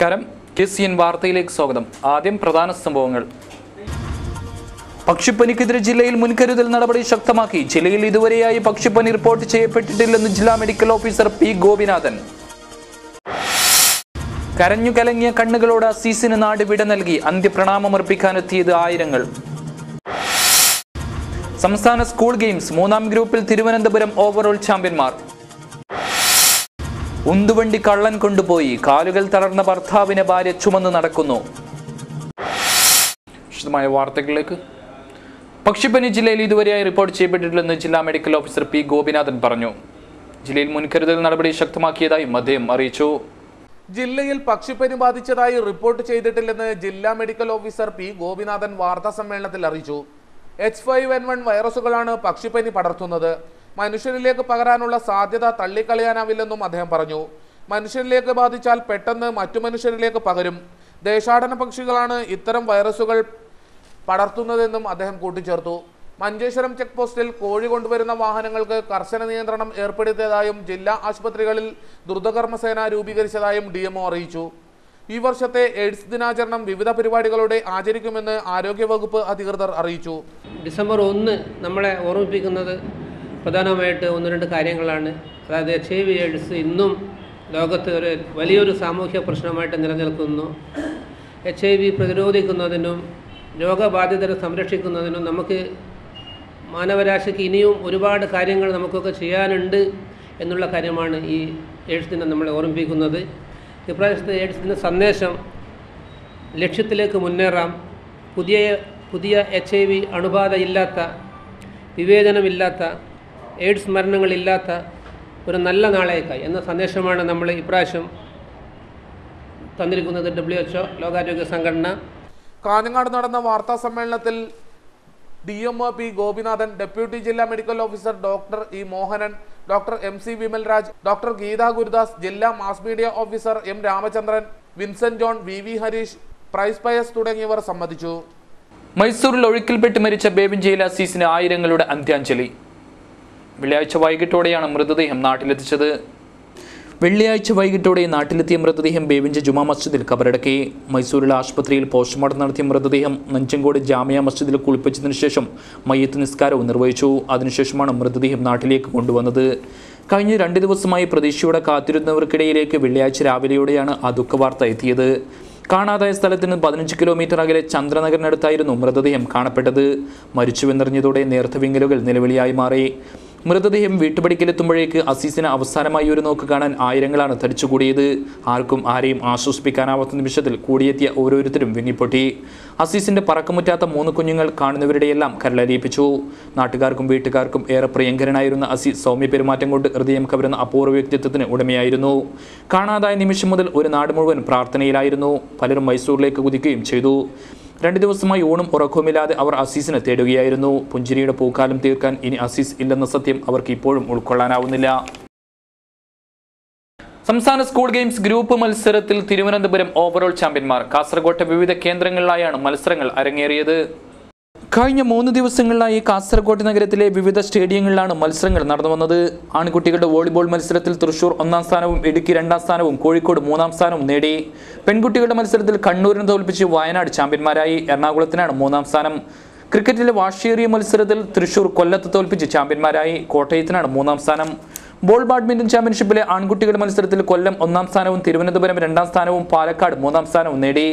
നമസ്കാരം. KCN വാർത്തയിലേക്ക് സ്വാഗതം. ആദ്യം പ്രധാന സംഭവങ്ങൾ. പക്ഷിപ്പനിക്കെതിരെ ജില്ലയിൽ മുൻകരുതൽ നടപടി ശക്തമാക്കി. ജില്ലയിൽ ഇതുവരെയായി പക്ഷിപ്പനി റിപ്പോർട്ട് ചെയ്യപ്പെട്ടിട്ടില്ലെന്ന് ജില്ലാ മെഡിക്കൽ ഓഫീസർ P. ഗോപിനാഥൻ. കരഞ്ഞു കലങ്ങിയ കണ്ണുകളോട് അസീസിന് നാട് വിട നൽകി. അന്ത്യപ്രണാമമർപ്പിക്കാനെത്തിയത് ആയിരങ്ങൾ. സംസ്ഥാന സ്കൂൾ ഗെയിംസ് മൂന്നാം ഗ്രൂപ്പിൽ തിരുവനന്തപുരം ഓവറോൾ ചാമ്പ്യന്മാർ. ഉന്തുവണ്ടി കള്ളൻ കൊണ്ടുപോയി. കാലുകൾ തളർന്ന ഭർത്താവിനെ ഭാര്യ ചുമന്ന് നടക്കുന്നു. വിശദമായ വാർത്തകളിലേക്ക്. പക്ഷിപ്പനി ജില്ലയിൽ ഇതുവരെയായി റിപ്പോർട്ട് ചെയ്യപ്പെട്ടിട്ടില്ലെന്ന് ജില്ലാ മെഡിക്കൽ ഓഫീസർ P. ഗോപിനാഥൻ പറഞ്ഞു. ജില്ലയിൽ മുൻകരുതൽ നടപടി ശക്തമാക്കിയതായും അദ്ദേഹം അറിയിച്ചു. ജില്ലയിൽ പക്ഷിപ്പനി ബാധിച്ചതായി റിപ്പോർട്ട് ചെയ്തിട്ടില്ലെന്ന് ജില്ലാ മെഡിക്കൽ ഓഫീസർ P. ഗോപിനാഥൻ വാർത്താ സമ്മേളനത്തിൽ അറിയിച്ചു. H5N1 വൈറസുകളാണ് പക്ഷിപ്പനി പടർത്തുന്നത്. മനുഷ്യരിലേക്ക് പകരാനുള്ള സാധ്യത തള്ളിക്കളയാനാവില്ലെന്നും അദ്ദേഹം പറഞ്ഞു. മനുഷ്യരിലേക്ക് ബാധിച്ചാൽ പെട്ടെന്ന് മറ്റു മനുഷ്യരിലേക്ക് പകരും. ദേശാടന പക്ഷികളാണ് ഇത്തരം വൈറസുകൾ പടർത്തുന്നതെന്നും അദ്ദേഹം കൂട്ടിച്ചേർത്തു. മഞ്ചേശ്വരം ചെക്ക് പോസ്റ്റിൽ കോഴി കൊണ്ടുവരുന്ന വാഹനങ്ങൾക്ക് കർശന നിയന്ത്രണം ഏർപ്പെടുത്തിയതായും ജില്ലാ ആശുപത്രികളിൽ ദ്രുതകർമ്മസേന രൂപീകരിച്ചതായും DMO അറിയിച്ചു. ഈ വർഷത്തെ എയ്ഡ്സ് ദിനാചരണം വിവിധ പരിപാടികളോടെ ആചരിക്കുമെന്ന് ആരോഗ്യവകുപ്പ് അധികൃതർ അറിയിച്ചു. ഡിസംബർ 1 നമ്മളെ ഓർമ്മിപ്പിക്കുന്നത് പ്രധാനമായിട്ട് 1-2 കാര്യങ്ങളാണ്. അതായത് HIV എയ്ഡ്സ് ഇന്നും ലോകത്ത് വലിയൊരു സാമൂഹ്യ പ്രശ്നമായിട്ട് നിലനിൽക്കുന്നു. HIV പ്രതിരോധിക്കുന്നതിനും രോഗബാധിതരെ സംരക്ഷിക്കുന്നതിനും നമുക്ക് മാനവരാശിക്ക് ഇനിയും ഒരുപാട് കാര്യങ്ങൾ നമുക്കൊക്കെ ചെയ്യാനുണ്ട് എന്നുള്ള കാര്യമാണ് ഈ എയ്ഡ്സ് ദിനം നമ്മളെ ഓർമ്മിപ്പിക്കുന്നത്. ഇപ്രാവശ്യത്തെ എയ്ഡ്സ് ദിന സന്ദേശം ലക്ഷ്യത്തിലേക്ക് മുന്നേറാം, പുതിയ HIV അണുബാധയില്ലാത്ത, വിവേചനമില്ലാത്ത, എയ്ഡ്സ് മരണങ്ങളില്ലാത്ത ഒരു നല്ല നാളേക്കായി എന്ന സന്ദേശമാണ് നമ്മൾ ഇപ്രാവശ്യം തന്നിരിക്കുന്നത്. WHO ലോകാരോഗ്യ സംഘടന. കാഞ്ഞങ്ങാട് നടന്ന വാർത്താ സമ്മേളനത്തിൽ DMO P. ഗോപിനാഥൻ, ഡെപ്യൂട്ടി ജില്ലാ medical officer doctor E. Mohanan, doctor MC Vimalraj, doctor Geetha Gurudas, ജില്ലാ mass media officer M. Ramachandran, Vincent John, VV Harish, Price Pius തുടങ്ങിയവർ സംബന്ധിച്ചു. മൈസൂരിൽ ഒഴുക്കിൽപ്പെട്ട് മരിച്ച ബേബിഞ്ചേൽ അസീസിന് ആയിരങ്ങളുടെ അന്ത്യാഞ്ജലി. വെള്ളിയാഴ്ച വൈകിട്ടോടെയാണ് മൃതദേഹം നാട്ടിലെത്തിച്ചത്. വെള്ളിയാഴ്ച വൈകിട്ടോടെ നാട്ടിലെത്തിയ മൃതദേഹം ബേബിഞ്ച് ജുമാ മസ്ജിദിൽ കബറടക്കി. മൈസൂരിലെ ആശുപത്രിയിൽ പോസ്റ്റ്മോർട്ടം നടത്തിയ മൃതദേഹം നഞ്ചങ്കോട് ജാമിയ മസ്ജിദിൽ കുളിപ്പിച്ചതിനു ശേഷം മയ്യത്ത് നിസ്കാരവും നിർവഹിച്ചു. അതിനുശേഷമാണ് മൃതദേഹം നാട്ടിലേക്ക് കൊണ്ടുവന്നത്. കഴിഞ്ഞ 2 ദിവസമായി പ്രതീക്ഷയോടെ കാത്തിരുന്നവർക്കിടയിലേക്ക് വെള്ളിയാഴ്ച രാവിലെയോടെയാണ് ആ ദുഃഖവാർത്ത എത്തിയത്. കാണാതായ സ്ഥലത്തിന് 15 കിലോമീറ്റർ അകലെ ചന്ദ്രനഗറിനടുത്തായിരുന്നു മൃതദേഹം കാണപ്പെട്ടത്. മരിച്ചുവെന്നറിഞ്ഞതോടെ നേർത്ത വിങ്ങലുകൾ നിലവിളിയായി മാറി. മൃതദേഹം വീട്ടുപടിക്കലെത്തുമ്പോഴേക്ക് അസീസിന് അവസാനമായി ഒരു നോക്ക് കാണാൻ ആയിരങ്ങളാണ് തടിച്ചുകൂടിയത്. ആർക്കും ആരെയും ആശ്വസിപ്പിക്കാനാവാത്ത നിമിഷത്തിൽ കൂടിയെത്തിയ ഓരോരുത്തരും വിങ്ങിപ്പൊട്ടി. അസീസിന്റെ പറക്കമുറ്റാത്ത 3 കുഞ്ഞുങ്ങൾ കാണുന്നവരുടെയെല്ലാം കരളലിയിപ്പിച്ചു. നാട്ടുകാർക്കും വീട്ടുകാർക്കും ഏറെ പ്രിയങ്കരനായിരുന്ന അസീസ് സൗമ്യ പെരുമാറ്റം കൊണ്ട് ഹൃദയം കവരുന്ന അപൂർവ വ്യക്തിത്വത്തിന് ഉടമയായിരുന്നു. കാണാതായ നിമിഷം മുതൽ ഒരു നാട് മുഴുവൻ പ്രാർത്ഥനയിലായിരുന്നു. പലരും മൈസൂരിലേക്ക് കുതിക്കുകയും ചെയ്തു. 2 ദിവസമായി ഊണും ഉറക്കവുമില്ലാതെ അവർ അസീസിനെ തേടുകയായിരുന്നു. പുഞ്ചിരിയുടെ പൂക്കാലം തീർക്കാൻ ഇനി അസീസ് ഇല്ലെന്ന സത്യം അവർക്ക് ഇപ്പോഴും ഉൾക്കൊള്ളാനാവുന്നില്ല. സംസ്ഥാന സ്കൂൾ ഗെയിംസ് ഗ്രൂപ്പ് മത്സരത്തിൽ തിരുവനന്തപുരം ഓവറോൾ ചാമ്പ്യന്മാർ. കാസർഗോട്ടെ വിവിധ കേന്ദ്രങ്ങളിലായാണ് മത്സരങ്ങൾ അരങ്ങേറിയത്. കഴിഞ്ഞ 3 ദിവസങ്ങളിലായി കാസർഗോഡ് നഗരത്തിലെ വിവിധ സ്റ്റേഡിയങ്ങളിലാണ് മത്സരങ്ങൾ നടന്നു വന്നത്. ആൺകുട്ടികളുടെ വോളിബോൾ മത്സരത്തിൽ തൃശൂർ 1-ാം സ്ഥാനവും ഇടുക്കി 2-ാം സ്ഥാനവും കോഴിക്കോട് 3-ാം സ്ഥാനവും നേടി. പെൺകുട്ടികളുടെ മത്സരത്തിൽ കണ്ണൂരിനെ തോൽപ്പിച്ച് വയനാട് ചാമ്പ്യന്മാരായി. എറണാകുളത്തിനാണ് 3-ാം സ്ഥാനം. ക്രിക്കറ്റിലെ വാശിയേറിയ മത്സരത്തിൽ തൃശൂർ കൊല്ലത്ത് തോൽപ്പിച്ച് ചാമ്പ്യന്മാരായി. കോട്ടയത്തിനാണ് 3-ാം സ്ഥാനം. ബോൾ ബാഡ്മിന്റൺ ചാമ്പ്യൻഷിപ്പിലെ ആൺകുട്ടികളുടെ മത്സരത്തിൽ കൊല്ലം 1-ാം സ്ഥാനവും തിരുവനന്തപുരം 2-ാം സ്ഥാനവും പാലക്കാട് 3-ാം സ്ഥാനവും നേടി.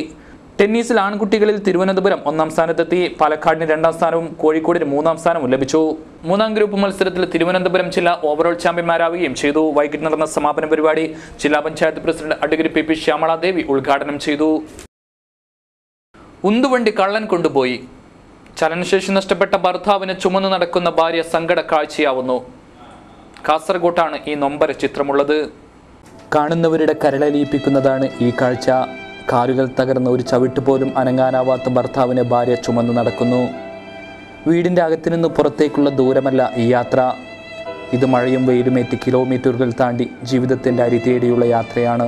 ടെന്നീസിൽ ആൺകുട്ടികളിൽ തിരുവനന്തപുരം 1-ാം സ്ഥാനത്തെത്തി. പാലക്കാടിന് 2-ാം സ്ഥാനവും കോഴിക്കോടിന് 3-ാം സ്ഥാനവും ലഭിച്ചു. 3-ാം ഗ്രൂപ്പ് മത്സരത്തിൽ തിരുവനന്തപുരം ജില്ല ഓവറോൾ ചാമ്പ്യന്മാരാവുകയും ചെയ്തു. വൈകിട്ട് നടന്ന സമാപന പരിപാടി ജില്ലാ panchayat president advocate PP. Shyamala Devi ഉദ്ഘാടനം ചെയ്തു. ഉന്തുവണ്ടി കള്ളൻ കൊണ്ടുപോയി. ചലനശേഷി നഷ്ടപ്പെട്ട ഭർത്താവിനെ ചുമന്നു നടക്കുന്ന ഭാര്യ സങ്കട കാഴ്ചയാവുന്നു. കാസർഗോട്ടാണ് ഈ നൊമ്പര ചിത്രമുള്ളത്. കാണുന്നവരുടെ കരളലിയിപ്പിക്കുന്നതാണ് ഈ കാഴ്ച. കാലുകൾ തകർന്ന ഒരു ചവിട്ട് പോലും അനങ്ങാനാവാത്ത ഭർത്താവിനെ ഭാര്യ ചുമന്നു നടക്കുന്നു. വീടിൻ്റെ അകത്തു നിന്ന് പുറത്തേക്കുള്ള ദൂരമല്ല ഈ യാത്ര. ഇത് മഴയും വെയിലുമേറ്റ് കിലോമീറ്ററുകൾ താണ്ടി ജീവിതത്തിൻ്റെ അരി തേടിയുള്ള യാത്രയാണ്.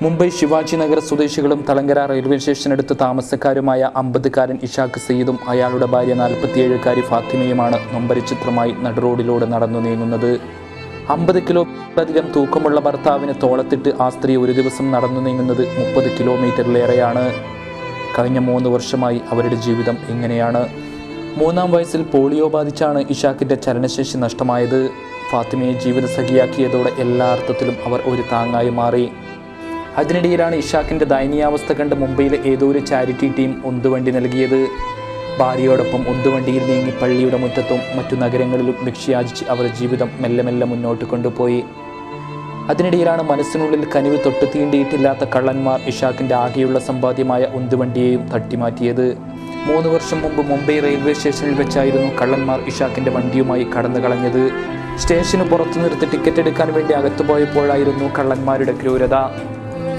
മുംബൈ ശിവാജി നഗർ സ്വദേശികളും തളങ്കര റെയിൽവേ സ്റ്റേഷനടുത്ത് താമസക്കാരുമായ 50-കാരൻ ഇഷാഖ് സയ്യിദും അയാളുടെ ഭാര്യ 47-കാരി ഫാത്തിമയുമാണ് നൊമ്പരച്ചിത്രമായി നടുറോഡിലൂടെ നടന്നു നീങ്ങുന്നത്. 50 കിലോയിലധികം തൂക്കമുള്ള ഭർത്താവിനെ തോളത്തിട്ട് ആ സ്ത്രീ ഒരു ദിവസം നടന്നു നീങ്ങുന്നത് 30 കിലോമീറ്ററിലേറെയാണ്. കഴിഞ്ഞ 3 വർഷമായി അവരുടെ ജീവിതം ഇങ്ങനെയാണ്. 3-ാം വയസ്സിൽ പോളിയോ ബാധിച്ചാണ് ഇഷാക്കിൻ്റെ ചലനശേഷി നഷ്ടമായത്. ഫാത്തിമയെ ജീവിതസഖിയാക്കിയതോടെ എല്ലാ അർത്ഥത്തിലും അവർ ഒരു താങ്ങായി മാറി. അതിനിടയിലാണ് ഇഷാക്കിൻ്റെ ദയനീയാവസ്ഥ കണ്ട് മുംബൈയിലെ ഏതോ ഒരു ചാരിറ്റി ടീം ഉന്തുവണ്ടി നൽകിയത്. ഭാര്യയോടൊപ്പം ഉന്തുവണ്ടിയിൽ നീങ്ങി പള്ളിയുടെ മുറ്റത്തും മറ്റു നഗരങ്ങളിലും ഭിക്ഷയാചിച്ച് അവർ ജീവിതം മെല്ലെ മെല്ലെ മുന്നോട്ട് കൊണ്ടുപോയി. അതിനിടയിലാണ് മനസ്സിനുള്ളിൽ കനിവ് തൊട്ട് തീണ്ടിയിട്ടില്ലാത്ത കള്ളന്മാർ ഇഷാക്കിൻ്റെ ആകെയുള്ള സമ്പാദ്യമായ ഉന്തുവണ്ടിയെയും തട്ടിമാറ്റിയത്. 3 വർഷം മുമ്പ് മുംബൈ റെയിൽവേ സ്റ്റേഷനിൽ വെച്ചായിരുന്നു കള്ളന്മാർ ഇഷാക്കിൻ്റെ വണ്ടിയുമായി കടന്നു കളഞ്ഞത്. സ്റ്റേഷന് പുറത്തു നിർത്തി ടിക്കറ്റ് എടുക്കാൻ വേണ്ടി അകത്തുപോയപ്പോഴായിരുന്നു കള്ളന്മാരുടെ ക്രൂരത.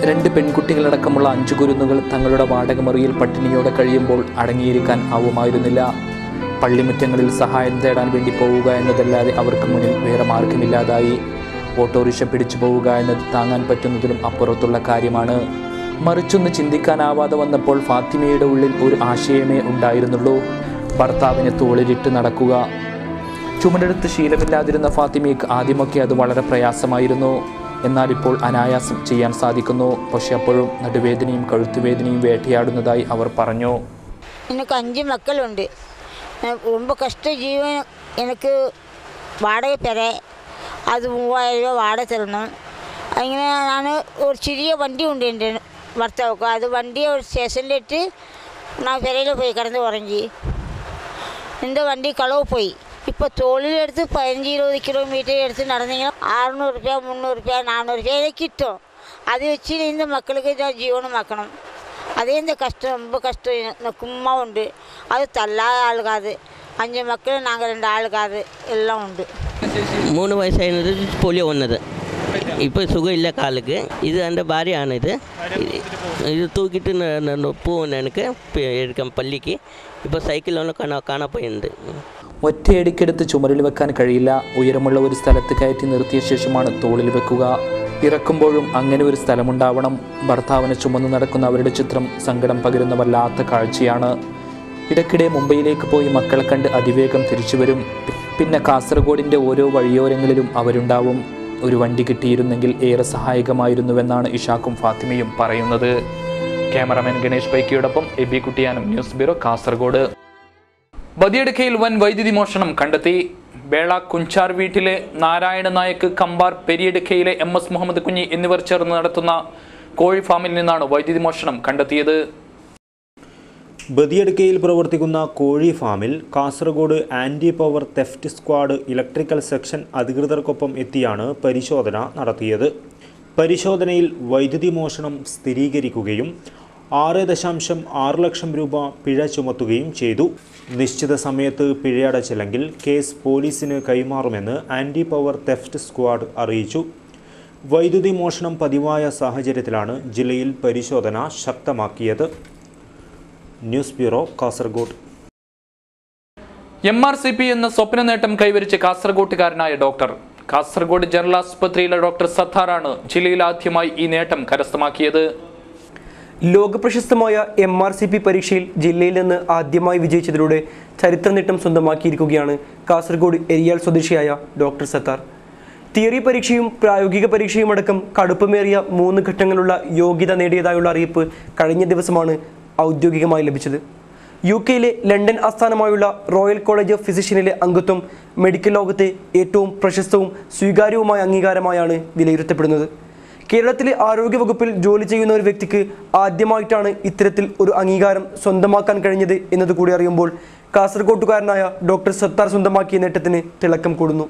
2 പെൺകുട്ടികളടക്കമുള്ള 5 കുരുന്നുകൾ തങ്ങളുടെ വാടകമുറിയിൽ പട്ടിണിയോടെ കഴിയുമ്പോൾ അടങ്ങിയിരിക്കാൻ ആവുമായിരുന്നില്ല. പള്ളിമുറ്റങ്ങളിൽ സഹായം തേടാൻ വേണ്ടി പോവുക എന്നതല്ലാതെ അവർക്ക് മുന്നിൽ വേറെ മാർഗമില്ലാതായി. ഓട്ടോറിക്ഷ പിടിച്ചു പോവുക എന്നത് താങ്ങാൻ പറ്റുന്നതിലും അപ്പുറത്തുള്ള കാര്യമാണ്. മറിച്ചൊന്ന് ചിന്തിക്കാനാവാതെ വന്നപ്പോൾ ഫാത്തിമയുടെ ഉള്ളിൽ ഒരു ആശയമേ ഉണ്ടായിരുന്നുള്ളൂ: ഭർത്താവിനെ തോളിലിട്ട് നടക്കുക. ചുമടെടുത്ത് ശീലമില്ലാതിരുന്ന ഫാത്തിമയ്ക്ക് ആദ്യമൊക്കെ അത് വളരെ പ്രയാസമായിരുന്നു. എന്നാൽ ഇപ്പോൾ അനായാസം ചെയ്യാൻ സാധിക്കുന്നു. പക്ഷെ അപ്പോഴും നടുവേദനയും കഴുത്തുവേദനയും വേട്ടയാടുന്നതായി അവർ പറഞ്ഞു. എനിക്ക് 5 മക്കളുണ്ട്. ரொம்ப കഷ്ട ജീവൻ. എനിക്ക് വാടക പെര, അത് 3000 രൂപ വാടക തരണം. അങ്ങനെ ഞാൻ ഒരു ചെറിയ വണ്ടി ഉണ്ട് എൻ്റെ ഭർത്താവൊക്കെ. അത് വണ്ടിയെ ഒരു സ്റ്റേഷനിലിട്ട് ഞാൻ പെരയിൽ പോയി കിടന്ന് ഉറങ്ങി. എൻ്റെ വണ്ടി കളവ് പോയി. ഇപ്പോൾ തോളിലെടുത്ത് 15-20 കിലോമീറ്റർ എടുത്ത് നടന്നെങ്കിൽ 600 രൂപ 300 രൂപ 400 രൂപ കിട്ടും. അത് വെച്ച് இந்த മക്കൾക്ക് ഞാൻ ജീവനമാക്കണം. അതേ എൻ്റെ കഷ്ടം, ரொம்ப കഷ്ടം. எனக்கு ഉമ്മ ഉണ്ട്, അത് തല്ലാതെ ആൾക്കാർ. 5 മക്കൾ, ഞങ്ങൾ 2 ആൾക്കാർ എല്ലാം ഉണ്ട്. 3 വയസ്സായിരുന്നത് പോളിയോ വന്നത്. ഇപ്പോൾ സുഖമില്ല കാലുക്ക്. ഇത് എൻ്റെ ഭാര്യയാണിത്. ഇത് തൂക്കിയിട്ട് പോവുന്നു എനിക്ക് എടുക്കാം പള്ളിക്ക്. ഇപ്പോൾ സൈക്കിളാണ് കാണാൻ പോയിട്ടുണ്ട്. ഒറ്റയടിക്കെടുത്ത് ചുമരിൽ വെക്കാൻ കഴിയില്ല. ഉയരമുള്ള ഒരു സ്ഥലത്ത് കയറ്റി നിർത്തിയ ശേഷമാണ് തോളിൽ വെക്കുക. ഇറക്കുമ്പോഴും അങ്ങനെ ഒരു സ്ഥലമുണ്ടാവണം. ഭർത്താവിനെ ചുമന്നു നടക്കുന്ന അവരുടെ ചിത്രം സങ്കടം പകരുന്ന വല്ലാത്ത കാഴ്ചയാണ്. ഇടയ്ക്കിടെ മുംബൈയിലേക്ക് പോയി മക്കളെ കണ്ട് അതിവേഗം തിരിച്ചു വരും. പിന്നെ കാസർഗോഡിൻ്റെ ഓരോ വഴിയോരങ്ങളിലും അവരുണ്ടാവും. ഒരു വണ്ടി കിട്ടിയിരുന്നെങ്കിൽ ഏറെ സഹായകമായിരുന്നുവെന്നാണ് ഇഷാക്കും ഫാത്തിമയും പറയുന്നത്. ക്യാമറാമാൻ ഗണേഷ് പൈക്കിയോടൊപ്പം എബി കുട്ടിയാനും, ന്യൂസ് ബ്യൂറോ, കാസർഗോഡ്. ബദിയടുക്കയിൽ വൻ വൈദ്യുതി മോഷണം കണ്ടെത്തി. ബേള കുഞ്ചാർ വീട്ടിലെ നാരായണ നായക്ക്, കമ്പാർ പെരിയടുക്കയിലെ MS മുഹമ്മദ് കുഞ്ഞി എന്നിവർ ചേർന്ന് നടത്തുന്ന കോഴി ഫാമിൽ നിന്നാണ് വൈദ്യുതി മോഷണം കണ്ടെത്തിയത്. ബദിയടുക്കയിൽ പ്രവർത്തിക്കുന്ന കോഴി ഫാമിൽ Kasaragod anti power theft squad electrical section അധികൃതർക്കൊപ്പം എത്തിയാണ് പരിശോധന നടത്തിയത്. പരിശോധനയിൽ വൈദ്യുതി മോഷണം സ്ഥിരീകരിക്കുകയും 6.6 ലക്ഷം രൂപ പിഴ ചുമത്തുകയും ചെയ്തു. നിശ്ചിത സമയത്ത് പിഴയടച്ചില്ലെങ്കിൽ കേസ് പോലീസിന് കൈമാറുമെന്ന് ആൻറ്റി പവർ തെഫ്റ്റ് സ്ക്വാഡ് അറിയിച്ചു. വൈദ്യുതി മോഷണം പതിവായ സാഹചര്യത്തിലാണ് ജില്ലയിൽ പരിശോധന ശക്തമാക്കിയത്. News bureau, Kasaragod. MRCP എന്ന സ്വപ്ന നേട്ടം കൈവരിച്ച കാസർഗോട്ടുകാരനായ ഡോക്ടർ. കാസർഗോഡ് ജനറൽ ആശുപത്രിയിലെ ഡോക്ടർ സത്താറാണ് ജില്ലയിൽ ആദ്യമായി ഈ നേട്ടം കരസ്ഥമാക്കിയത്. ലോകപ്രശസ്തമായ MRCP പരീക്ഷയിൽ ജില്ലയിൽ നിന്ന് ആദ്യമായി വിജയിച്ചതിലൂടെ ചരിത്ര നേട്ടം സ്വന്തമാക്കിയിരിക്കുകയാണ് കാസർഗോഡ് എരിയാൽ സ്വദേശിയായ ഡോക്ടർ സത്താർ. തിയറി പരീക്ഷയും പ്രായോഗിക പരീക്ഷയും അടക്കം കടുപ്പമേറിയ 3 ഘട്ടങ്ങളുള്ള യോഗ്യത നേടിയതായുള്ള അറിയിപ്പ് കഴിഞ്ഞ ദിവസമാണ് ഔദ്യോഗികമായി ലഭിച്ചത്. UK-യിലെ ലണ്ടൻ ആസ്ഥാനമായുള്ള റോയൽ കോളേജ് ഓഫ് ഫിസിഷ്യനിലെ അംഗത്വം മെഡിക്കൽ ലോകത്തെ ഏറ്റവും പ്രശസ്തവും സ്വീകാര്യവുമായ അംഗീകാരമായാണ് വിലയിരുത്തപ്പെടുന്നത്. കേരളത്തിലെ ആരോഗ്യവകുപ്പിൽ ജോലി ചെയ്യുന്ന ഒരു വ്യക്തിക്ക് ആദ്യമായിട്ടാണ് ഇത്തരത്തിൽ ഒരു അംഗീകാരം സ്വന്തമാക്കാൻ കഴിഞ്ഞത് എന്നതുകൂടി അറിയുമ്പോൾ കാസർഗോട്ടുകാരനായ ഡോക്ടർ സത്താർ സ്വന്തമാക്കിയ നേട്ടത്തിന് തിളക്കം കൂടുന്നു.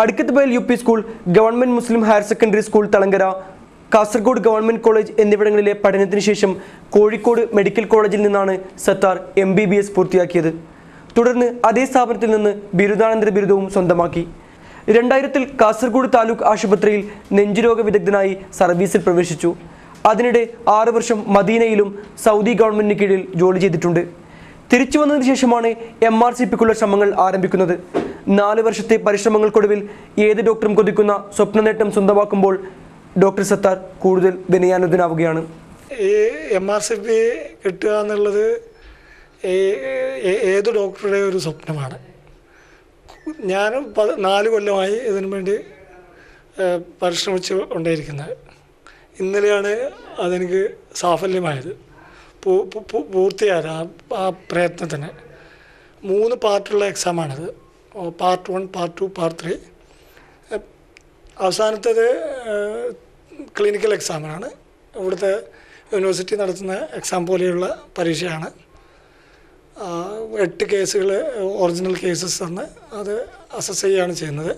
Adkath Bail UP school, government Muslim higher secondary school Thalangara, Kasaragod government college എന്നിവിടങ്ങളിലെ പഠനത്തിന് ശേഷം കോഴിക്കോട് മെഡിക്കൽ കോളേജിൽ നിന്നാണ് സത്താർ MBBS പൂർത്തിയാക്കിയത്. തുടർന്ന് അതേ സ്ഥാപനത്തിൽ നിന്ന് ബിരുദാനന്തര ബിരുദവും സ്വന്തമാക്കി. 2000-ൽ കാസർഗോഡ് താലൂക്ക് ആശുപത്രിയിൽ നെഞ്ചുരോഗ വിദഗ്ധനായി സർവീസിൽ പ്രവേശിച്ചു. അതിനിടെ 6 വർഷം മദീനയിലും സൗദി ഗവൺമെൻറ്റിന് കീഴിൽ ജോലി ചെയ്തിട്ടുണ്ട്. തിരിച്ചു വന്നതിന് ശേഷമാണ് MRCPക്കുള്ള ശ്രമങ്ങൾ ആരംഭിക്കുന്നത്. 4 വർഷത്തെ പരിശ്രമങ്ങൾക്കൊടുവിൽ ഏത് ഡോക്ടറും കൊതിക്കുന്ന സ്വപ്ന നേട്ടം സ്വന്തമാക്കുമ്പോൾ ഡോക്ടർ സത്താർ കൂടുതൽ വിനയാനുദ്ധനാവുകയാണ്. ഈ MRCP കിട്ടുക എന്നുള്ളത് ഏത് ഡോക്ടറുടെ ഒരു സ്വപ്നമാണ്. ഞാൻ 4 കൊല്ലമായി ഇതിനു വേണ്ടി പരിശ്രമിച്ചു കൊണ്ടേയിരിക്കുന്നത്. ഇന്നലെയാണ് അതെനിക്ക് സാഫല്യമായത്, പൂർത്തിയായത് ആ പ്രയത്നത്തിന്. 3 പാർട്ടുള്ള എക്സാമാണിത്. Part 1, part 2, part 3. അവസാനത്തേത് ക്ലിനിക്കൽ എക്സാമിനാണ്. ഇവിടുത്തെ യൂണിവേഴ്സിറ്റി നടത്തുന്ന എക്സാം പോലെയുള്ള പരീക്ഷയാണ്. 8 കേസുകൾ ഒറിജിനൽ കേസസ് തന്ന് അത് അസസ് ചെയ്യുകയാണ് ചെയ്യുന്നത്.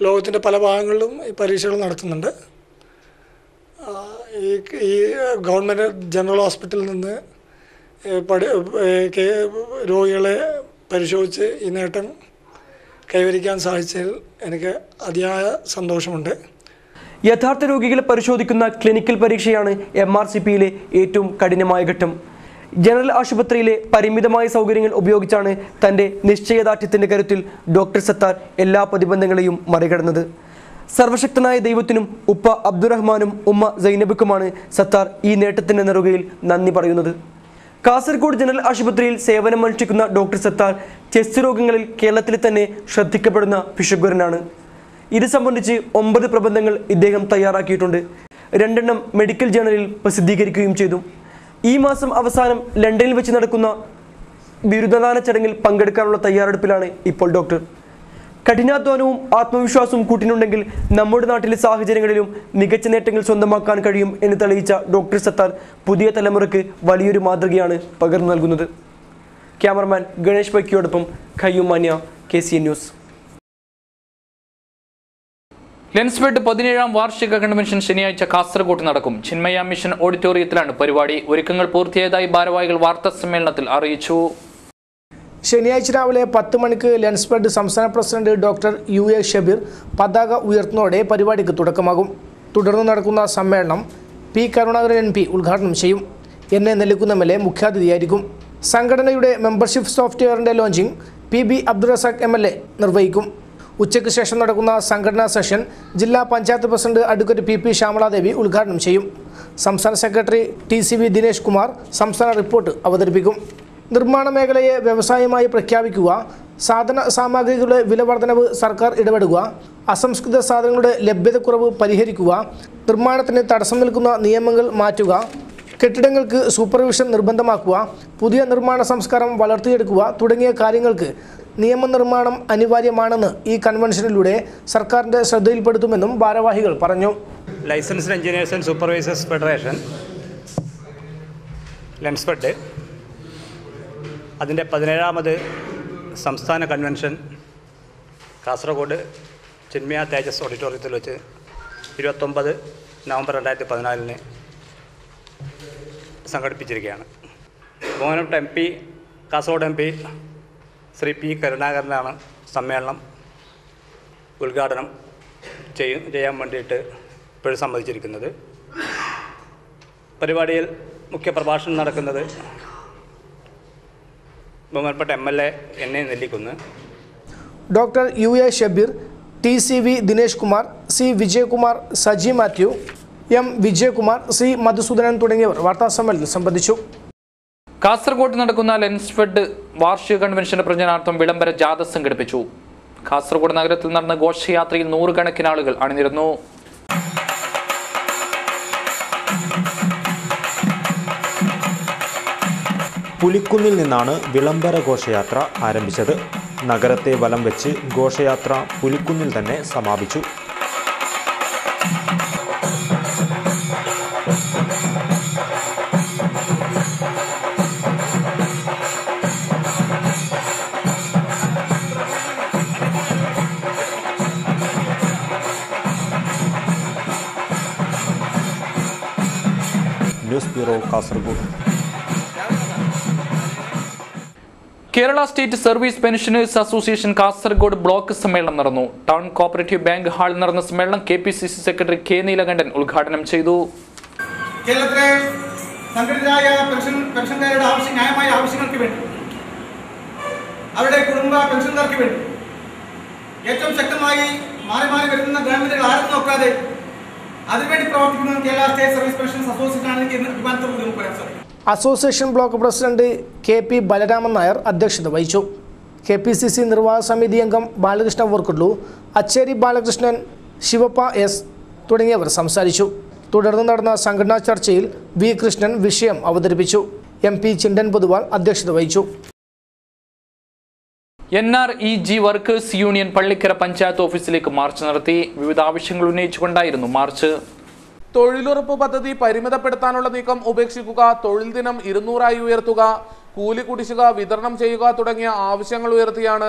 ലോകത്തിൻ്റെ പല ഭാഗങ്ങളിലും ഈ പരീക്ഷകൾ നടത്തുന്നുണ്ട്. ഈ ഗവൺമെൻറ് ജനറൽ ഹോസ്പിറ്റലിൽ നിന്ന് രോഗികളെ പരിശോധിച്ച് ഈ നേട്ടം കൈവരിക്കാൻ സാധിച്ചതിൽ എനിക്ക് അതിയായ സന്തോഷമുണ്ട്. യഥാർത്ഥ രോഗികളെ പരിശോധിക്കുന്ന ക്ലിനിക്കൽ പരീക്ഷയാണ് MRCPയിലെ ഏറ്റവും കഠിനമായ ഘട്ടം. ജനറൽ ആശുപത്രിയിലെ പരിമിതമായ സൗകര്യങ്ങൾ ഉപയോഗിച്ചാണ് തൻ്റെ നിശ്ചയദാർഢ്യത്തിൻ്റെ കരുത്തിൽ ഡോക്ടർ സത്താർ എല്ലാ പ്രതിബന്ധങ്ങളെയും മറികടന്നത്. സർവശക്തനായ ദൈവത്തിനും ഉപ്പ അബ്ദുറഹ്മാനും ഉമ്മ സൈനബിക്കുമാണ് സത്താർ ഈ നേട്ടത്തിൻ്റെ നെറുകയിൽ നന്ദി പറയുന്നത്. കാസർഗോഡ് ജനറൽ ആശുപത്രിയിൽ സേവനമനുഷ്ഠിക്കുന്ന ഡോക്ടർ സത്താർ ചെസ്റ്റ് രോഗങ്ങളിൽ കേരളത്തിൽ തന്നെ ശ്രദ്ധിക്കപ്പെടുന്ന ഭിഷഗ്വരനാണ്. ഇത് സംബന്ധിച്ച് 9 പ്രബന്ധങ്ങൾ ഇദ്ദേഹം തയ്യാറാക്കിയിട്ടുണ്ട്. 2 മെഡിക്കൽ ജേണലിൽ പ്രസിദ്ധീകരിക്കുകയും ചെയ്തു. ഈ മാസം അവസാനം ലണ്ടനിൽ വെച്ച് നടക്കുന്ന ബിരുദദാന ചടങ്ങിൽ പങ്കെടുക്കാനുള്ള തയ്യാറെടുപ്പിലാണ് ഇപ്പോൾ ഡോക്ടർ. കഠിനാധ്വാനവും ആത്മവിശ്വാസവും കൂട്ടിനുണ്ടെങ്കിൽ നമ്മുടെ നാട്ടിലെ സാഹചര്യങ്ങളിലും മികച്ച നേട്ടങ്ങൾ സ്വന്തമാക്കാൻ കഴിയും എന്ന് തെളിയിച്ച ഡോക്ടർ സത്താർ പുതിയ തലമുറയ്ക്ക് വലിയൊരു മാതൃകയാണ് പകർന്നു നൽകുന്നത്. ക്യാമറമാൻ ഗണേഷ് പൈക്കിയോടൊപ്പം ഖയ്യൂം മാന്യ, KCN ന്യൂസ്. ലെൻസ്ഫെഡ് 17ാം വാർഷിക കൺവെൻഷൻ ശനിയാഴ്ച കാസർഗോഡ് നടക്കും. ചിന്മയ മിഷൻ ഓഡിറ്റോറിയത്തിലാണ് പരിപാടി. ഒരുക്കങ്ങൾ പൂർത്തിയായതായി ഭാരവാഹികൾ വാർത്താ സമ്മേളനത്തിൽ അറിയിച്ചു. ശനിയാഴ്ച രാവിലെ 10 മണിക്ക് ലെൻസ്ഫെഡ് സംസ്ഥാന പ്രസിഡന്റ് ഡോക്ടർ UA ഷബീർ പതാക ഉയർത്തുന്നതോടെ പരിപാടിക്ക് തുടക്കമാകും. തുടർന്ന് നടക്കുന്ന സമ്മേളനം P കരുണാകരൻ MP ഉദ്ഘാടനം ചെയ്യും. NA Nellikunnu MLA മുഖ്യാതിഥിയായിരിക്കും. സംഘടനയുടെ മെമ്പർഷിപ്പ് സോഫ്റ്റ്വെയറിന്റെ launching PB Abdul Razak MLA നിർവഹിക്കും. ഉച്ചയ്ക്ക് ശേഷം നടക്കുന്ന സംഘടനാ സെഷൻ ജില്ലാ panchayat president advocate PP Shyamala Devi ഉദ്ഘാടനം ചെയ്യും. സംസ്ഥാന സെക്രട്ടറി TCV ദിനേശ് കുമാർ സംസ്ഥാന റിപ്പോർട്ട് അവതരിപ്പിക്കും. നിർമ്മാണ മേഖലയെ വ്യവസായമായി പ്രഖ്യാപിക്കുക, സാധന സാമഗ്രികളുടെ വിലവർധനവ് സർക്കാർ ഇടപെടുക, അസംസ്കൃത സാധനങ്ങളുടെ ലഭ്യതക്കുറവ് പരിഹരിക്കുക, നിർമ്മാണത്തിന് തടസ്സം നിൽക്കുന്ന നിയമങ്ങൾ മാറ്റുക, കെട്ടിടങ്ങൾക്ക് സൂപ്പർവിഷൻ നിർബന്ധമാക്കുക, പുതിയ നിർമ്മാണ സംസ്കാരം വളർത്തിയെടുക്കുക തുടങ്ങിയ കാര്യങ്ങൾക്ക് നിയമനിർമ്മാണം അനിവാര്യമാണെന്ന് ഈ കൺവെൻഷനിലൂടെ സർക്കാരിൻ്റെ ശ്രദ്ധയിൽപ്പെടുത്തുമെന്നും ഭാരവാഹികൾ പറഞ്ഞു. Licensed engineers and supervisors federation Lensfed അതിൻ്റെ 17ാമത് സംസ്ഥാന കൺവെൻഷൻ കാസർഗോഡ് ചിന്മയ തേജസ് ഓഡിറ്റോറിയത്തിൽ വെച്ച് 29 നവംബർ 2014 സംഘടിപ്പിച്ചിരിക്കുകയാണ്. ബഹുമാനപ്പെട്ട MP Kasaragod MP Shri P കരുണാകരനാണ് സമ്മേളനം ഉദ്ഘാടനം ചെയ്യാൻ വേണ്ടിയിട്ട് ഇപ്പോഴും സമ്മതിച്ചിരിക്കുന്നത്. പരിപാടിയിൽ മുഖ്യ പ്രഭാഷണം നടക്കുന്നത് ബഹുമാനപ്പെട്ട MLA NA Nellikkunnu, doctor UA Shabeer, TCV Dinesh Kumar, C Vijayakumar, Saji Mathew, M Vijayakumar, C Madhusoodanan തുടങ്ങിയവർ വാർത്താസമ്മേളനത്തിൽ സംബന്ധിച്ചു. കാസർഗോഡ് നടക്കുന്ന ലെൻസ്ഫെഡ് വാർഷിക കൺവെൻഷന്റെ പ്രചരണാർത്ഥം വിളംബര ജാഥ സംഘടിപ്പിച്ചു. കാസർഗോഡ് നഗരത്തിൽ നടന്ന ഘോഷയാത്രയിൽ 100 കണക്കിന് ആളുകൾ അണിനിരന്നു. പുലിക്കുന്നിൽ നിന്നാണ് വിളംബര ഘോഷയാത്ര ആരംഭിച്ചത്. നഗരത്തെ വലം വെച്ച് ഘോഷയാത്ര പുലിക്കുന്നിൽ തന്നെ സമാപിച്ചു. News bureau, Kasaragod. Kerala state service pensioners association Kasaragod block സമ്മേളനം നടന്നു. ടൗൺ കോപ്പറേറ്റീവ് ബാങ്ക് ഹാളിൽ നടന്ന സമ്മേളനം KPCC സെക്രട്ടറി K നീലകണ്ഠൻ ഉദ്ഘാടനം ചെയ്തു. കേരളത്തിലെ സംഘടിതരായ പെൻഷൻകാരുടെ ന്യായമായ ആവശ്യങ്ങൾക്ക് വേണ്ടി, അവരുടെ കുടുംബ പെൻഷൻകാർക്ക് വേണ്ടി ഏറ്റവും ശക്തമായി മാറി മാറി വരുന്ന ഗവൺമെന്റുകൾ ആരും നോക്കാതെ അതിനുവേണ്ടി പ്രവർത്തിക്കുന്നത് Kerala state service pensions association ആണ്. എനിക്ക് അഭിമാനത്തോടെ നമുക്ക് പറയാൻ സാധിക്കും. Association block president KP Balaraman Nair അധ്യക്ഷത വഹിച്ചു. KPCC നിർവാഹക സമിതി അംഗം ബാലകൃഷ്ണ വർക്കുള്ളു, അച്ചേരി ബാലകൃഷ്ണൻ, ശിവപ്പ എസ് തുടങ്ങിയവർ സംസാരിച്ചു. തുടർന്ന് നടന്ന സംഘടനാ ചർച്ചയിൽ വി കൃഷ്ണൻ വിഷയം അവതരിപ്പിച്ചു. MP ചിണ്ടൻ പൊതുവാൾ അധ്യക്ഷത വഹിച്ചു. NREG workers union Pallikkara panchayat ഓഫീസിലേക്ക് മാർച്ച് നടത്തി. വിവിധ ആവശ്യങ്ങൾ ഉന്നയിച്ചുകൊണ്ടായിരുന്നു മാർച്ച്. തൊഴിലുറപ്പ് പദ്ധതി പരിമിതപ്പെടുത്താനുള്ള നീക്കം ഉപേക്ഷിക്കുക, തൊഴിൽ ദിനം 200 ഉയർത്തുക, കൂലി കുടിശ്ശിക വിതരണം ചെയ്യുക തുടങ്ങിയ ആവശ്യങ്ങൾ ഉയർത്തിയാണ്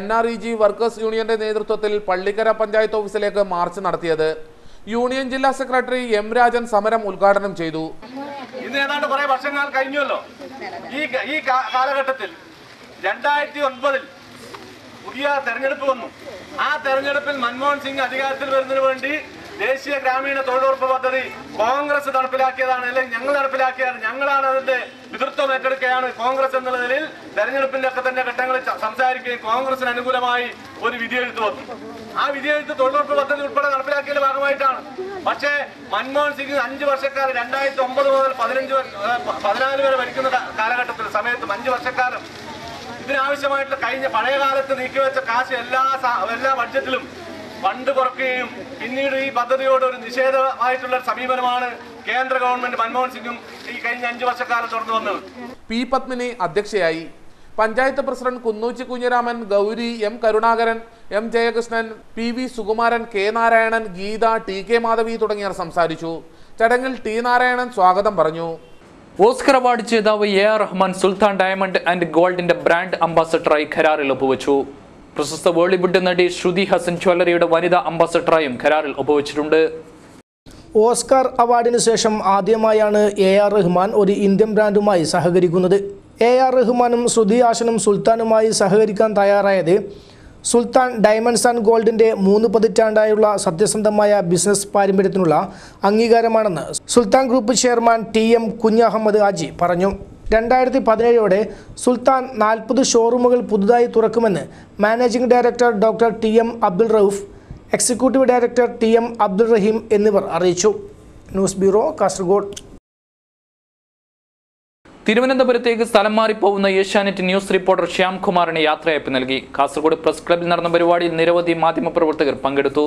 NREG വർക്കേഴ്സ് യൂണിയന്റെ നേതൃത്വത്തിൽ പള്ളിക്കര പഞ്ചായത്ത് ഓഫീസിലേക്ക് മാർച്ച് നടത്തിയത്. യൂണിയൻ ജില്ലാ സെക്രട്ടറി M രാജൻ സമരം ഉദ്ഘാടനം ചെയ്തു. ഇന്ന് ഏതാണ്ട് കുറെ വർഷങ്ങൾ കഴിഞ്ഞല്ലോ. ഈ കാലഘട്ടത്തിൽ 2009 പുതിയ തെരഞ്ഞെടുപ്പ് വന്നു. ആ തെരഞ്ഞെടുപ്പിൽ മൻമോഹൻ സിംഗ് അധികാരത്തിൽ വരുന്നതിന് വേണ്ടി ദേശീയ ഗ്രാമീണ തൊഴിലുറപ്പ് പദ്ധതി കോൺഗ്രസ് നടപ്പിലാക്കിയതാണ്, അല്ലെങ്കിൽ ഞങ്ങൾ നടപ്പിലാക്കിയതാണ്. ഞങ്ങളാണ് അതിന്റെ നേതൃത്വം ഏറ്റെടുക്കുകയാണ്. കോൺഗ്രസ് എന്നുള്ള നിലയിൽ തെരഞ്ഞെടുപ്പിന്റെ ഒക്കെ തന്നെ ഘട്ടങ്ങളിൽ സംസാരിക്കുകയും കോൺഗ്രസിന് അനുകൂലമായി ഒരു വിധിയെഴുത്ത് വന്നു. ആ വിധിയെഴുത്ത് തൊഴിലുറപ്പ് പദ്ധതി ഉൾപ്പെടെ നടപ്പിലാക്കിയതിന്റെ ഭാഗമായിട്ടാണ്. പക്ഷേ മൻമോഹൻ സിംഗ് 5 വർഷക്കാലം 2009 മുതൽ 14 വരെ ഭരിക്കുന്ന കാലഘട്ടത്തിൽ സമയത്തും 5 വർഷക്കാലം ഇതിനാവശ്യമായിട്ട് കഴിഞ്ഞ പഴയ കാലത്ത് നീക്കിവെച്ച കാശ് എല്ലാ ബഡ്ജറ്റിലും ഫണ്ട് കുറയ്ക്കുകയും പിന്നീട് ഈ പദ്ധതിയോട് ഒരു നിഷേധമായിട്ടുള്ള സമീപനമാണ് കേന്ദ്ര ഗവൺമെന്റ് മൻമോഹൻ സിംഗും ഈ കഴിഞ്ഞ 5 വർഷക്കാലം തുടർന്നു വന്നത്. P പത്മിനി അധ്യക്ഷയായി. Panchayat president Kunnuchi Kunhiraman, Gauri, M Karunakaran, M Jayakrishnan, PV Sukumaran, K Narayanan, Geetha, TK Madhavi തുടങ്ങിയവർ സംസാരിച്ചു. ചടങ്ങിൽ T നാരായണൻ സ്വാഗതം പറഞ്ഞു. ഓസ്കർ അവാർഡ് ജേതാവ് AR Rahman Sultan diamond and ഗോൾഡിന്റെ ബ്രാൻഡ് അംബാസഡറായി കരാറിൽ ഒപ്പുവെച്ചു. പ്രശസ്ത ബോളിവുഡ് നടി ശ്രുതി ഹസൻ ജ്വല്ലറിയുടെ വനിതാ അംബാസഡറായും കരാറിൽ ഒപ്പുവെച്ചിട്ടുണ്ട്. ഓസ്കാർ അവാർഡിന് ശേഷം ആദ്യമായാണ് AR റഹ്മാൻ ഒരു ഇന്ത്യൻ ബ്രാൻഡുമായി സഹകരിക്കുന്നത്. AR റഹ്മാനും ശ്രുതി ഹാസനും സുൽത്താനുമായി സഹകരിക്കാൻ തയ്യാറായത് സുൽത്താൻ ഡയമണ്ട്സ് ആൻഡ് ഗോൾഡിന്റെ 3 പതിറ്റാണ്ടായുള്ള സത്യസന്ധമായ ബിസിനസ് പാരമ്പര്യത്തിനുള്ള അംഗീകാരമാണെന്ന് Sultan group chairman TM Kunhahammed Haji പറഞ്ഞു. 2017 സുൽത്താൻ 40 ഷോറൂമുകൾ പുതുതായി തുറക്കുമെന്ന് managing director doctor TM Abdul Rauf, executive director TM Abdul Rahim എന്നിവർ അറിയിച്ചു. News bureau, Kasaragod. തിരുവനന്തപുരത്തേക്ക് സ്ഥലം മാറിപ്പോകുന്ന ഏഷ്യാനെറ്റ് ന്യൂസ് റിപ്പോർട്ടർ ശ്യാം കുമാറിന് യാത്രയയപ്പ് നൽകി. കാസർഗോഡ് പ്രസ് ക്ലബ്ബിൽ നടന്ന പരിപാടിയിൽ നിരവധി മാധ്യമപ്രവർത്തകർ പങ്കെടുത്തു.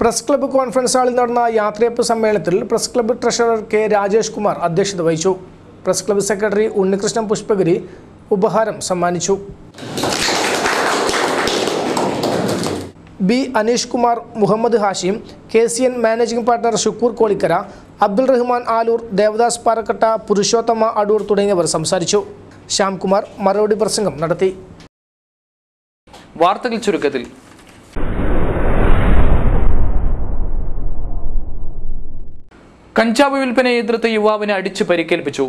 പ്രസ് ക്ലബ്ബ് കോൺഫറൻസ് ഹാളിൽ നടന്ന യാത്രയയപ്പ് സമ്മേളനത്തിൽ press club treasurer K Rajesh Kumar അധ്യക്ഷത വഹിച്ചു. Press club secretary Unnikrishnan Pushpagiri ഉപഹാരം സമ്മാനിച്ചു. B Aneesh Kumar, Muhammad Hashim, KCN managing partner Shukoor Kolikkara, Abdul Rahman Aloor, Devadas Parakkatta, Purushothama Adoor തുടങ്ങിയവർ സംസാരിച്ചു. ശ്യാംകുമാർ മറുപടി പ്രസംഗം നടത്തി. വാർത്തകൾ ചുരുക്കത്തിൽ. കഞ്ചാവ് വിൽപ്പനയെ എതിർത്ത യുവാവിനെ അടിച്ച് പരിക്കേൽപ്പിച്ചു.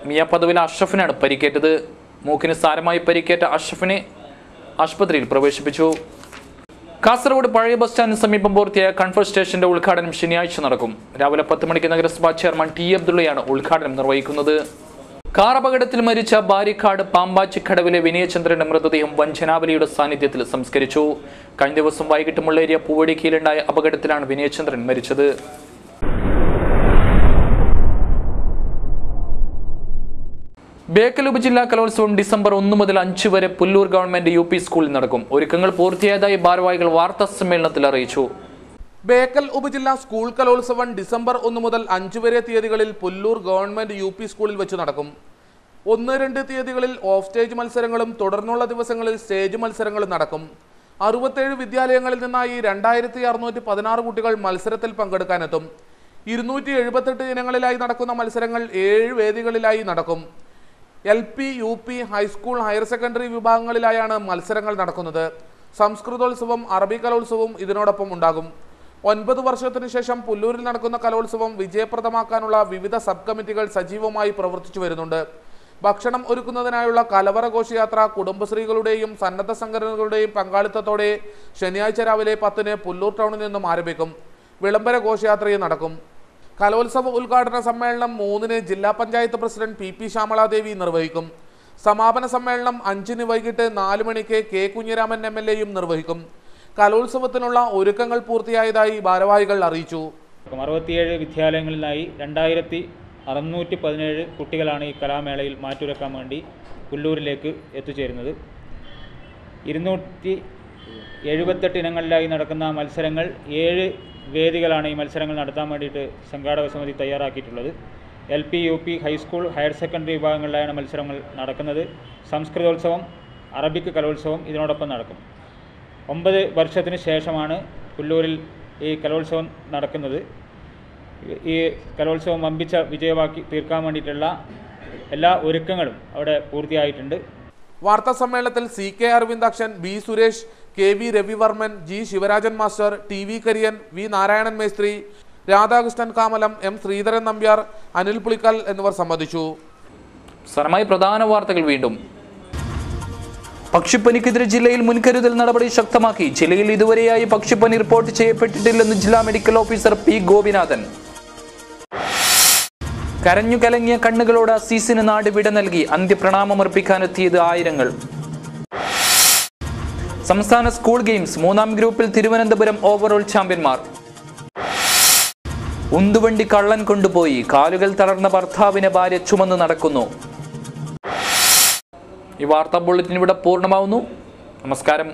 മിയ പദവിലെ അഷ്റഫിനാണ് പരിക്കേറ്റത്. മൂക്കിന് സാരമായി പരിക്കേറ്റ അഷ്റഫിനെ ആശുപത്രിയിൽ പ്രവേശിപ്പിച്ചു. കാസർഗോഡ് പഴയ ബസ് സ്റ്റാൻഡിന് സമീപം പൂർത്തിയായ കൺഫർട്ട് സ്റ്റേഷന്റെ ഉദ്ഘാടനം ശനിയാഴ്ച നടക്കും. രാവിലെ 10 മണിക്ക് നഗരസഭാ ചെയർമാൻ T അബ്ദുള്ളയാണ് ഉദ്ഘാടനം നിർവഹിക്കുന്നത്. കാർ അപകടത്തിൽ മരിച്ച ബാരിക്കാട് പാമ്പാച്ചിക്കടവിലെ വിനയചന്ദ്രന്റെ മൃതദേഹം വഞ്ചനാവലിയുടെ സാന്നിധ്യത്തിൽ സംസ്കരിച്ചു. കഴിഞ്ഞ ദിവസം വൈകിട്ട് മുള്ളേരിയ പൂവടിക്കയിലുണ്ടായ അപകടത്തിലാണ് വിനയചന്ദ്രൻ മരിച്ചത്. ബേക്കൽ ഉപജില്ലാ കലോത്സവം ഡിസംബർ 1 മുതൽ 5 വരെ പുല്ലൂർ ഗവൺമെന്റ് UP സ്കൂളിൽ നടക്കും. ഒരുക്കങ്ങൾ പൂർത്തിയായതായി ഭാരവാഹികൾ വാർത്താ സമ്മേളനത്തിൽ അറിയിച്ചു. ബേക്കൽ ഉപജില്ലാ സ്കൂൾ കലോത്സവം ഡിസംബർ 1 മുതൽ 5 വരെ തീയതികളിൽ പുല്ലൂർ ഗവൺമെന്റ് UP സ്കൂളിൽ വെച്ച് നടക്കും. 1-2 തീയതികളിൽ ഓഫ് സ്റ്റേജ് മത്സരങ്ങളും തുടർന്നുള്ള ദിവസങ്ങളിൽ സ്റ്റേജ് മത്സരങ്ങളും നടക്കും. 67 വിദ്യാലയങ്ങളിൽ നിന്നായി 2616 കുട്ടികൾ മത്സരത്തിൽ പങ്കെടുക്കാനെത്തും. 278 ഇനങ്ങളിലായി നടക്കുന്ന മത്സരങ്ങൾ 7 വേദികളിലായി നടക്കും. LP, UP, high school, higher secondary വിഭാഗങ്ങളിലായാണ് മത്സരങ്ങൾ നടക്കുന്നത്. സംസ്കൃതോത്സവം, അറബി കലോത്സവവും ഇതിനോടൊപ്പം ഉണ്ടാകും. 9 വർഷത്തിനു ശേഷം പുല്ലൂരിൽ നടക്കുന്ന കലോത്സവം വിജയപ്രദമാക്കാനുള്ള വിവിധ സബ് കമ്മിറ്റികൾ സജീവമായി പ്രവർത്തിച്ചു വരുന്നുണ്ട്. ഭക്ഷണം ഒരുക്കുന്നതിനായുള്ള കലവറ ഘോഷയാത്ര കുടുംബശ്രീകളുടെയും സന്നദ്ധ സംഘടനകളുടെയും പങ്കാളിത്തത്തോടെ ശനിയാഴ്ച രാവിലെ 10-ന് പുല്ലൂർ ടൗണിൽ നിന്നും ആരംഭിക്കും. വിളംബര ഘോഷയാത്രയും നടക്കും. കലോത്സവ ഉദ്ഘാടന സമ്മേളനം 3-ന് ജില്ലാ പഞ്ചായത്ത് പ്രസിഡന്റ് PP ശ്യാമളാദേവി നിർവഹിക്കും. സമാപന സമ്മേളനം 5-ന് വൈകിട്ട് 4 മണിക്ക് K കുഞ്ഞിരാമൻ MLAയും നിർവഹിക്കും. കലോത്സവത്തിനുള്ള ഒരുക്കങ്ങൾ പൂർത്തിയായതായി ഭാരവാഹികൾ അറിയിച്ചു. 67 വിദ്യാലയങ്ങളിലായി 2617 കുട്ടികളാണ് ഈ കലാമേളയിൽ മാറ്റുരക്കാൻ വേണ്ടി പുല്ലൂരിലേക്ക് എത്തിച്ചേരുന്നത്. 278 ഇനങ്ങളിലായി നടക്കുന്ന മത്സരങ്ങൾ 7 വേദികളാണ് ഈ മത്സരങ്ങൾ നടത്താൻ വേണ്ടിയിട്ട് സംഘാടക സമിതി തയ്യാറാക്കിയിട്ടുള്ളത്. LP, UP, high school, higher secondary വിഭാഗങ്ങളിലായാണ് മത്സരങ്ങൾ നടക്കുന്നത്. സംസ്കൃതോത്സവം, അറബിക് കലോത്സവം ഇതിനോടൊപ്പം നടക്കും. 9 വർഷത്തിന് ശേഷമാണ് പുല്ലൂരിൽ ഈ കലോത്സവം നടക്കുന്നത്. ഈ കലോത്സവം വമ്പിച്ച വിജയമാക്കി തീർക്കാൻ വേണ്ടിയിട്ടുള്ള എല്ലാ ഒരുക്കങ്ങളും അവിടെ പൂർത്തിയായിട്ടുണ്ട്. വാർത്താ സമ്മേളനത്തിൽ CK Aravindakshan, B Suresh, KV Ravivarman, G Sivarajan master, TV Kariyan, V Narayanan മേസ്ത്രി, രാധാകൃഷ്ണൻ കാമലം, M ശ്രീധരൻ നമ്പ്യാർ, അനിൽ പുളിക്കൽ എന്നിവർ സംബന്ധിച്ചു. അവസാനമായി പ്രധാന വാർത്തകൾ വീണ്ടും. പക്ഷിപ്പനിക്കെതിരെ ജില്ലയിൽ മുൻകരുതൽ നടപടി ശക്തമാക്കി. ജില്ലയിൽ ഇതുവരെയായി പക്ഷിപ്പനി റിപ്പോർട്ട് ചെയ്യപ്പെട്ടിട്ടില്ലെന്ന് ജില്ലാ മെഡിക്കൽ ഓഫീസർ P ഗോപിനാഥൻ. കരഞ്ഞു കലങ്ങിയ കണ്ണുകളോട് അസീസിന് നാട് വിട നൽകി. അന്ത്യപ്രണാമമർപ്പിക്കാനെത്തിയത് ആയിരങ്ങൾ. സംസ്ഥാന സ്കൂൾ ഗെയിംസ് 3ാം ഗ്രൂപ്പിൽ തിരുവനന്തപുരം ഓവറോൾ ചാമ്പ്യന്മാർ. ഉന്തുവണ്ടി കള്ളൻ കൊണ്ടുപോയി. കാലുകൾ തളർന്ന ഭർത്താവിനെ ഭാര്യ ചുമന്ന് നടക്കുന്നു. ഈ വാർത്താ ബുള്ളറ്റിൻ ഇവിടെ പൂർണ്ണമാവുന്നു. നമസ്കാരം.